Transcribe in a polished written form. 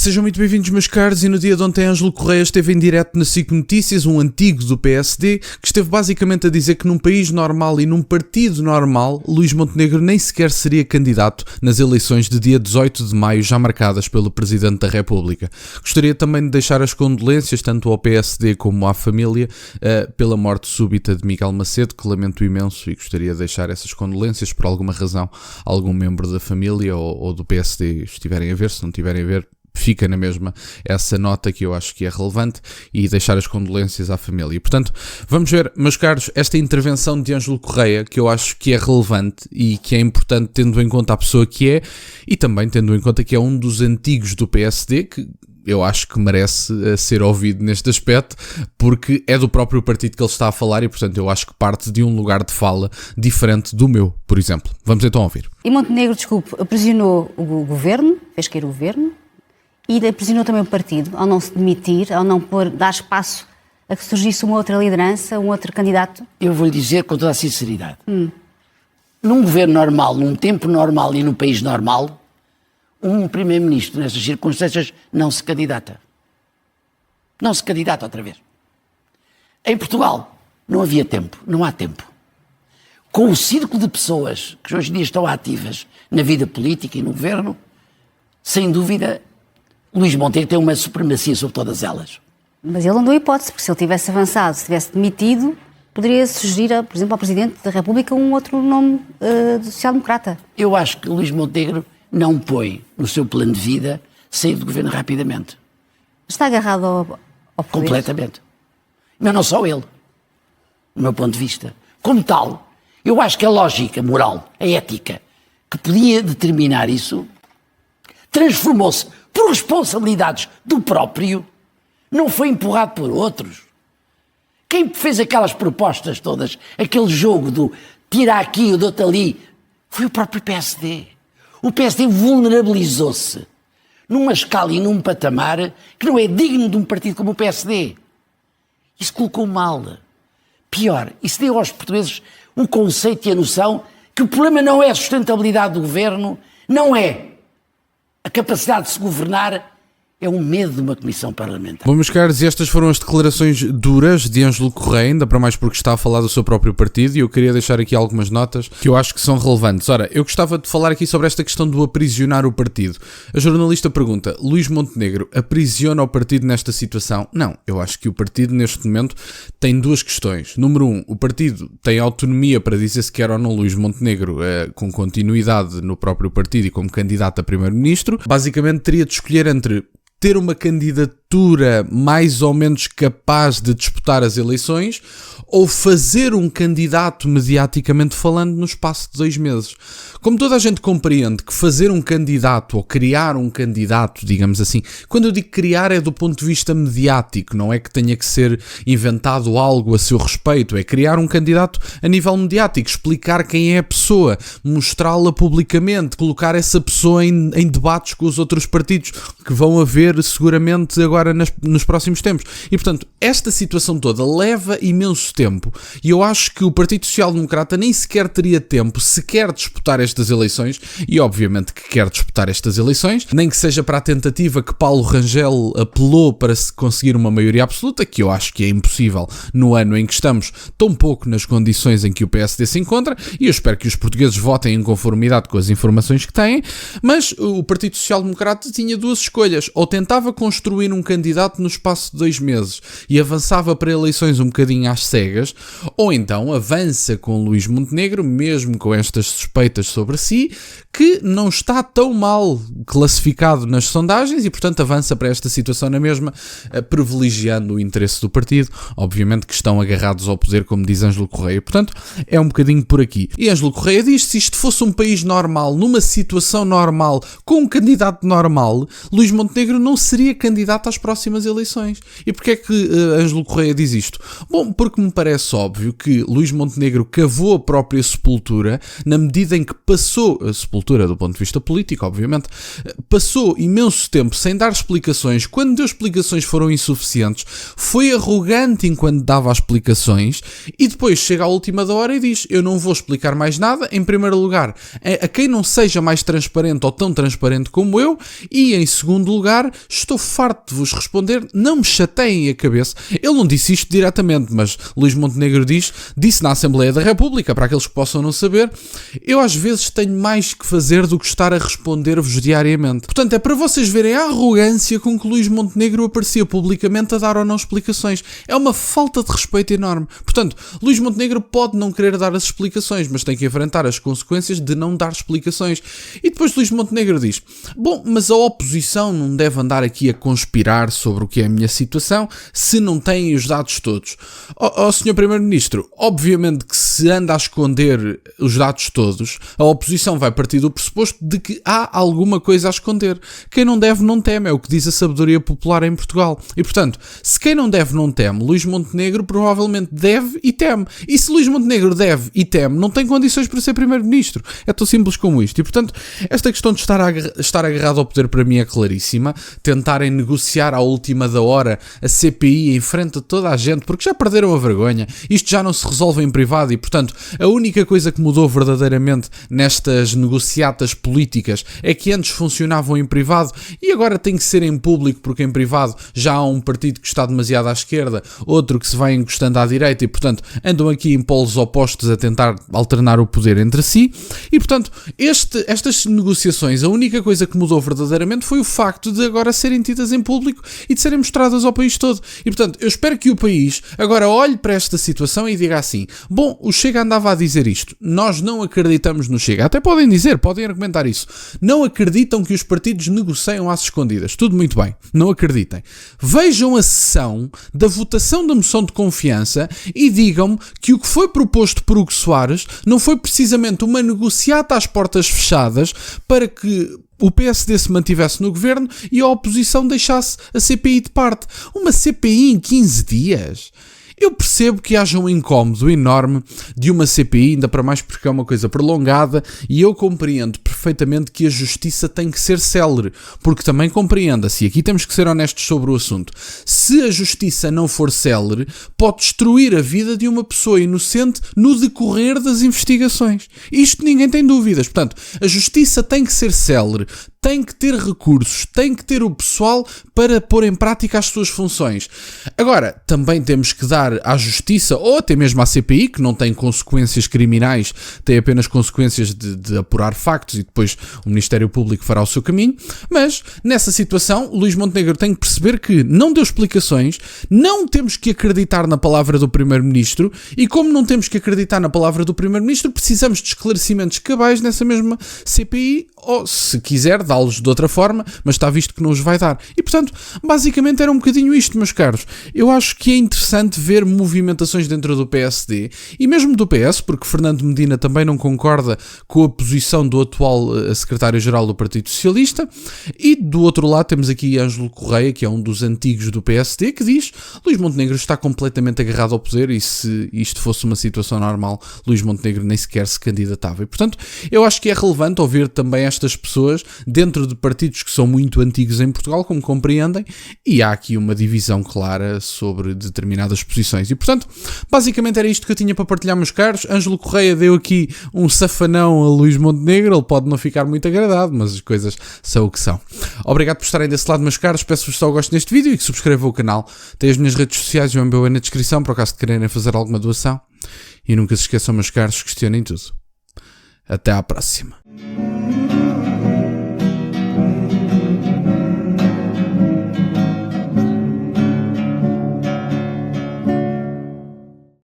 Sejam muito bem-vindos, meus caros, e no dia de ontem Ângelo Correia esteve em direto na SIC Notícias, um antigo do PSD, que esteve basicamente a dizer que num país normal e num partido normal, Luís Montenegro nem sequer seria candidato nas eleições de dia 18 de maio, já marcadas pelo Presidente da República. Gostaria também de deixar as condolências, tanto ao PSD como à família, pela morte súbita de Miguel Macedo, que lamento imenso, e gostaria de deixar essas condolências, por alguma razão, algum membro da família ou do PSD estiverem a ver, se não estiverem a ver, fica na mesma essa nota que eu acho que é relevante, e deixar as condolências à família. E, portanto, vamos ver, meus caros, esta intervenção de Ângelo Correia, que eu acho que é relevante e que é importante tendo em conta a pessoa que é, e também tendo em conta que é um dos antigos do PSD, que eu acho que merece ser ouvido neste aspecto, porque é do próprio partido que ele está a falar e, portanto, eu acho que parte de um lugar de fala diferente do meu, por exemplo. Vamos então ouvir. E Montenegro, desculpe, aprisionou o governo, fez cair o governo, e aprisionou também o partido, ao não se demitir, ao não dar espaço a que surgisse uma outra liderança, um outro candidato? Eu vou lhe dizer com toda a sinceridade. Num governo normal, num tempo normal e num país normal, um primeiro-ministro nestas circunstâncias não se candidata. Não se candidata outra vez. Em Portugal não havia tempo, não há tempo. Com o círculo de pessoas que hoje em dia estão ativas na vida política e no governo, sem dúvida, Luís Montenegro tem uma supremacia sobre todas elas. Mas ele não deu hipótese, porque se ele tivesse avançado, se tivesse demitido, poderia sugerir, por exemplo, ao Presidente da República um outro nome de social-democrata. Eu acho que Luís Montenegro não põe no seu plano de vida sair do governo rapidamente. Está agarrado ao poder? Completamente. Mas não só ele, do meu ponto de vista. Como tal, eu acho que a lógica moral, a ética, que podia determinar isso, transformou-se por responsabilidades do próprio, não foi empurrado por outros. Quem fez aquelas propostas todas, aquele jogo do tira aqui, o dou-te ali, foi o próprio PSD. O PSD vulnerabilizou-se numa escala e num patamar que não é digno de um partido como o PSD. Isso colocou mal. Pior, isso deu aos portugueses o conceito e a noção que o problema não é a sustentabilidade do governo, não é a capacidade de se governar, é um medo de uma comissão parlamentar. Bom, meus caros, estas foram as declarações duras de Ângelo Correia, ainda para mais porque está a falar do seu próprio partido, e eu queria deixar aqui algumas notas que eu acho que são relevantes. Ora, eu gostava de falar aqui sobre esta questão do aprisionar o partido. A jornalista pergunta: Luís Montenegro aprisiona o partido nesta situação? Não, eu acho que o partido neste momento tem duas questões. Número 1, o partido tem autonomia para dizer se quer ou não Luís Montenegro com continuidade no próprio partido e como candidato a primeiro-ministro. Basicamente teria de escolher entre ter uma candidatura mais ou menos capaz de disputar as eleições ou fazer um candidato mediaticamente falando no espaço de 2 meses. Como toda a gente compreende que fazer um candidato ou criar um candidato, digamos assim, quando eu digo criar é do ponto de vista mediático, não é que tenha que ser inventado algo a seu respeito, é criar um candidato a nível mediático, explicar quem é a pessoa, mostrá-la publicamente, colocar essa pessoa em debates com os outros partidos que vão haver seguramente agora nos próximos tempos. E, portanto, esta situação toda leva imenso tempo, e eu acho que o Partido Social Democrata nem sequer teria tempo se quer disputar estas eleições, e obviamente que quer disputar estas eleições, nem que seja para a tentativa que Paulo Rangel apelou para se conseguir uma maioria absoluta, que eu acho que é impossível no ano em que estamos, tão pouco nas condições em que o PSD se encontra, e eu espero que os portugueses votem em conformidade com as informações que têm. Mas o Partido Social Democrata tinha duas escolhas: ou tentava construir um candidato no espaço de 2 meses e avançava para eleições um bocadinho às cegas, ou então avança com Luís Montenegro, mesmo com estas suspeitas sobre si, que não está tão mal classificado nas sondagens, e portanto avança para esta situação na mesma, privilegiando o interesse do partido. Obviamente que estão agarrados ao poder, como diz Ângelo Correia, portanto é um bocadinho por aqui. E Ângelo Correia diz: se isto fosse um país normal, numa situação normal, com um candidato normal, Luís Montenegro não seria candidato às próximas eleições. E porquê é que Ângelo Correia diz isto? Bom, porque me parece óbvio que Luís Montenegro cavou a própria sepultura na medida em que passou, a sepultura do ponto de vista político, obviamente, passou imenso tempo sem dar explicações. Quando deu explicações foram insuficientes, foi arrogante enquanto dava as explicações e depois chega à última da hora e diz: eu não vou explicar mais nada, em primeiro lugar, a quem não seja mais transparente ou tão transparente como eu, e em segundo lugar, estou farto de vos responder, não me chateiem a cabeça. Ele não disse isto diretamente, mas Luís Montenegro disse na Assembleia da República, para aqueles que possam não saber: eu às vezes tenho mais que fazer do que estar a responder-vos diariamente. Portanto, é para vocês verem a arrogância com que Luís Montenegro aparecia publicamente a dar ou não explicações. É uma falta de respeito enorme. Portanto, Luís Montenegro pode não querer dar as explicações, mas tem que enfrentar as consequências de não dar explicações. E depois Luís Montenegro diz: bom, mas a oposição não deve andar aqui a conspirar sobre o que é a minha situação se não têm os dados todos. Sr. Primeiro-Ministro, obviamente que se anda a esconder os dados todos, a oposição vai partir do pressuposto de que há alguma coisa a esconder. Quem não deve não teme, é o que diz a sabedoria popular em Portugal. E portanto, se quem não deve não teme, Luís Montenegro provavelmente deve e teme. E se Luís Montenegro deve e teme, não tem condições para ser Primeiro-Ministro. É tão simples como isto. E portanto, esta questão de estar agarrado ao poder para mim é claríssima. Tentarem negociar à última da hora a CPI em frente a toda a gente, porque já perderam a vergonha. Isto já não se resolve em privado e portanto, a única coisa que mudou verdadeiramente nestas negociatas políticas é que antes funcionavam em privado e agora tem que ser em público, porque em privado já há um partido que está demasiado à esquerda, outro que se vai encostando à direita e portanto andam aqui em polos opostos a tentar alternar o poder entre si e portanto estas negociações, a única coisa que mudou verdadeiramente foi o facto de agora serem tidas em público e de serem mostradas ao país todo. E portanto eu espero que o país agora olhe para esta situação e diga assim: bom, o Chega andava a dizer isto, nós não acreditamos no Chega. Até podem dizer, podem argumentar isso. Não acreditam que os partidos negociam às escondidas. Tudo muito bem. Não acreditem. Vejam a sessão da votação da moção de confiança e digam-me que o que foi proposto por Hugo Soares não foi precisamente uma negociata às portas fechadas para que o PSD se mantivesse no governo e a oposição deixasse a CPI de parte. Uma CPI em 15 dias? Eu percebo que haja um incómodo enorme de uma CPI, ainda para mais porque é uma coisa prolongada, e eu compreendo perfeitamente que a justiça tem que ser célere, porque também compreenda-se, e aqui temos que ser honestos sobre o assunto, se a justiça não for célere, pode destruir a vida de uma pessoa inocente no decorrer das investigações. Isto ninguém tem dúvidas. Portanto, a justiça tem que ser célere, tem que ter recursos, tem que ter o pessoal para pôr em prática as suas funções. Agora, também temos que dar à justiça, ou até mesmo à CPI, que não tem consequências criminais, tem apenas consequências de apurar factos e depois o Ministério Público fará o seu caminho, mas nessa situação Luís Montenegro tem que perceber que não deu explicações, não temos que acreditar na palavra do Primeiro-Ministro e como não temos que acreditar na palavra do Primeiro-Ministro, precisamos de esclarecimentos cabais nessa mesma CPI, ou se quiser dá-los de outra forma, mas está visto que não os vai dar. E portanto, basicamente era um bocadinho isto, meus caros. Eu acho que é interessante ver movimentações dentro do PSD e mesmo do PS, porque Fernando Medina também não concorda com a posição do atual secretário-geral do Partido Socialista, e do outro lado temos aqui Ângelo Correia, que é um dos antigos do PSD, que diz: Luís Montenegro está completamente agarrado ao poder e se isto fosse uma situação normal, Luís Montenegro nem sequer se candidatava. E portanto, eu acho que é relevante ouvir também estas pessoas dentro de partidos que são muito antigos em Portugal, como compreendem, e há aqui uma divisão clara sobre determinadas posições. E portanto, basicamente era isto que eu tinha para partilhar, meus caros. Ângelo Correia deu aqui um safanão a Luís Montenegro, ele pode não ficar muito agradado, mas as coisas são o que são. Obrigado por estarem desse lado, meus caros, peço-vos só o gosto neste vídeo e que subscrevam o canal. Tem as minhas redes sociais e o MBA na descrição, por acaso de quererem fazer alguma doação. E nunca se esqueçam, meus caros, questionem tudo. Até à próxima.